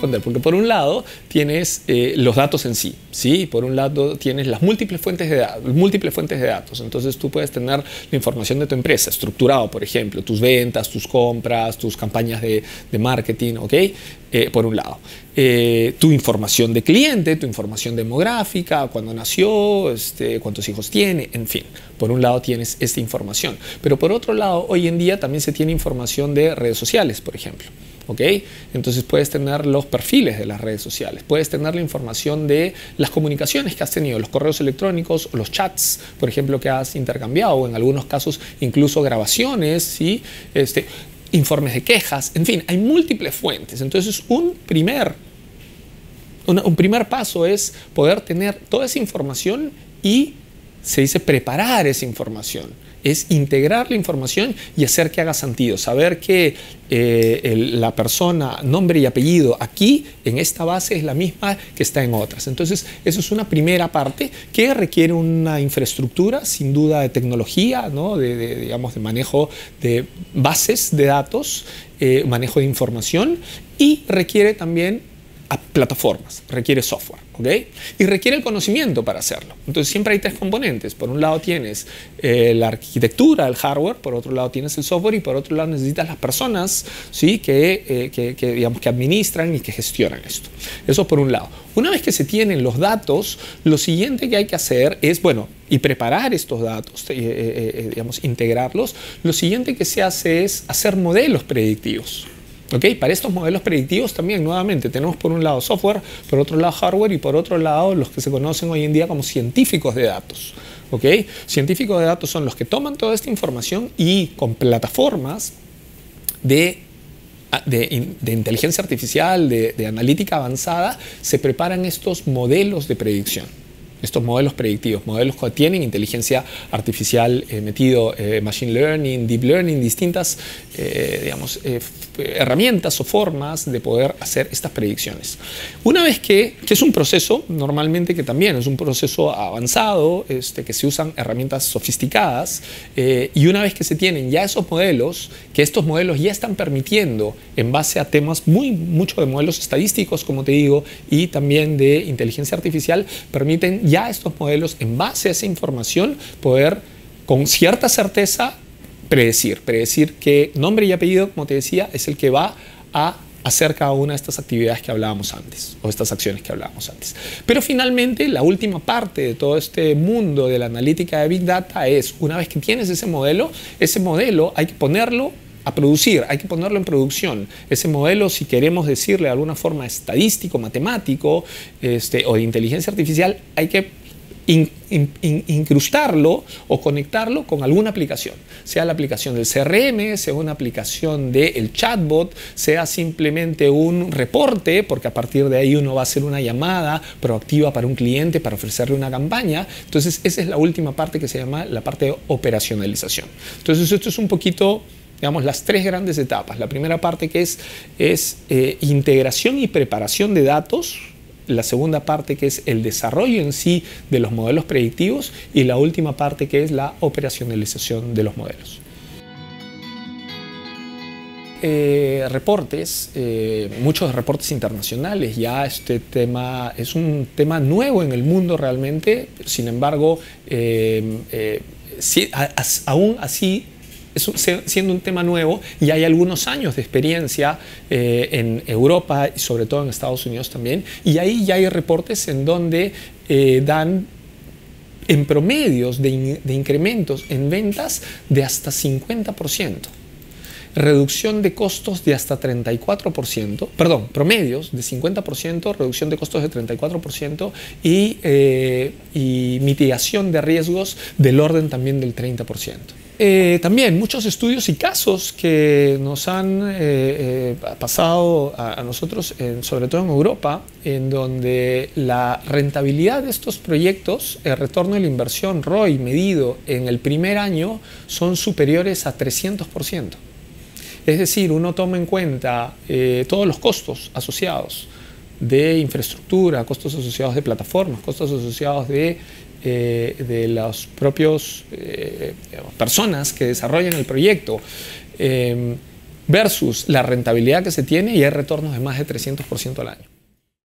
responder, porque por un lado tienes los datos en sí, ¿sí? Por un lado tienes las múltiples fuentes de datos, entonces tú puedes tener la información de tu empresa, estructurado, por ejemplo, tus ventas, tus compras, tus campañas de marketing, ¿ok? Por un lado. Tu información de cliente, tu información demográfica, cuándo nació, cuántos hijos tiene, en fin. Por un lado tienes esta información. Pero por otro lado, hoy en día también se tiene información de redes sociales, por ejemplo. ¿Ok? Entonces puedes tener los perfiles de las redes sociales, puedes tener la información de las comunicaciones que has tenido, los correos electrónicos, los chats, por ejemplo, que has intercambiado, o en algunos casos incluso grabaciones, ¿sí? Informes de quejas, en fin, hay múltiples fuentes. Entonces un primer paso es poder tener toda esa información y se dice preparar esa información. Es integrar la información y hacer que haga sentido. Saber que la persona, nombre y apellido aquí en esta base es la misma que está en otras. Entonces, eso es una primera parte que requiere una infraestructura, sin duda, de tecnología, ¿no? Digamos, de manejo de bases de datos, manejo de información, y requiere también plataformas, requiere software, ¿ok? Y requiere el conocimiento para hacerlo. Entonces siempre hay tres componentes. Por un lado tienes la arquitectura, el hardware, por otro lado tienes el software, y por otro lado necesitas las personas, ¿sí? Digamos, que administran y que gestionan esto. Eso por un lado. Una vez que se tienen los datos, lo siguiente que hay que hacer es, bueno, y preparar estos datos, digamos, integrarlos. Lo siguiente que se hace es hacer modelos predictivos. ¿Okay? Para estos modelos predictivos también, nuevamente, tenemos por un lado software, por otro lado hardware, y por otro lado los que se conocen hoy en día como científicos de datos. ¿Okay? Científicos de datos son los que toman toda esta información y con plataformas de inteligencia artificial, de analítica avanzada, se preparan estos modelos de predicción. Estos modelos predictivos, modelos que tienen inteligencia artificial metido, machine learning, deep learning, distintas digamos, herramientas o formas de poder hacer estas predicciones. Una vez que es un proceso, normalmente que también es un proceso avanzado, que se usan herramientas sofisticadas, y una vez que se tienen ya esos modelos, que estos modelos ya están permitiendo, en base a temas mucho de modelos estadísticos, como te digo, y también de inteligencia artificial, permiten ya estos modelos, en base a esa información, poder con cierta certeza predecir que nombre y apellido, como te decía, es el que va a hacer cada una de estas actividades que hablábamos antes, o estas acciones que hablábamos antes. Pero finalmente, la última parte de todo este mundo de la analítica de Big Data es, una vez que tienes ese modelo hay que ponerlo a producir, hay que ponerlo en producción. Ese modelo, si queremos decirle de alguna forma estadístico, matemático, o de inteligencia artificial, hay que incrustarlo o conectarlo con alguna aplicación, sea la aplicación del CRM, sea una aplicación del chatbot, sea simplemente un reporte, porque a partir de ahí uno va a hacer una llamada proactiva para un cliente para ofrecerle una campaña. Entonces esa es la última parte que se llama la parte de operacionalización. Entonces esto es un poquito, digamos, las tres grandes etapas. La primera parte que es integración y preparación de datos. La segunda parte que es el desarrollo en sí de los modelos predictivos. Y la última parte que es la operacionalización de los modelos. Reportes, muchos reportes internacionales. Ya este tema es un tema nuevo en el mundo realmente. Sin embargo, aún así, siendo un tema nuevo, y hay algunos años de experiencia en Europa y sobre todo en Estados Unidos también, y ahí ya hay reportes en donde dan en promedios de incrementos en ventas de hasta 50%. Reducción de costos de hasta 34%, perdón, promedios de 50%, reducción de costos de 34% y mitigación de riesgos del orden también del 30%. También muchos estudios y casos que nos han pasado a nosotros, sobre todo en Europa, en donde la rentabilidad de estos proyectos, el retorno de la inversión, ROI, medido en el primer año, son superiores a 300%. Es decir, uno toma en cuenta todos los costos asociados de infraestructura, costos asociados de plataformas, costos asociados de las propias personas que desarrollan el proyecto, versus la rentabilidad que se tiene y hay retornos de más de 300% al año.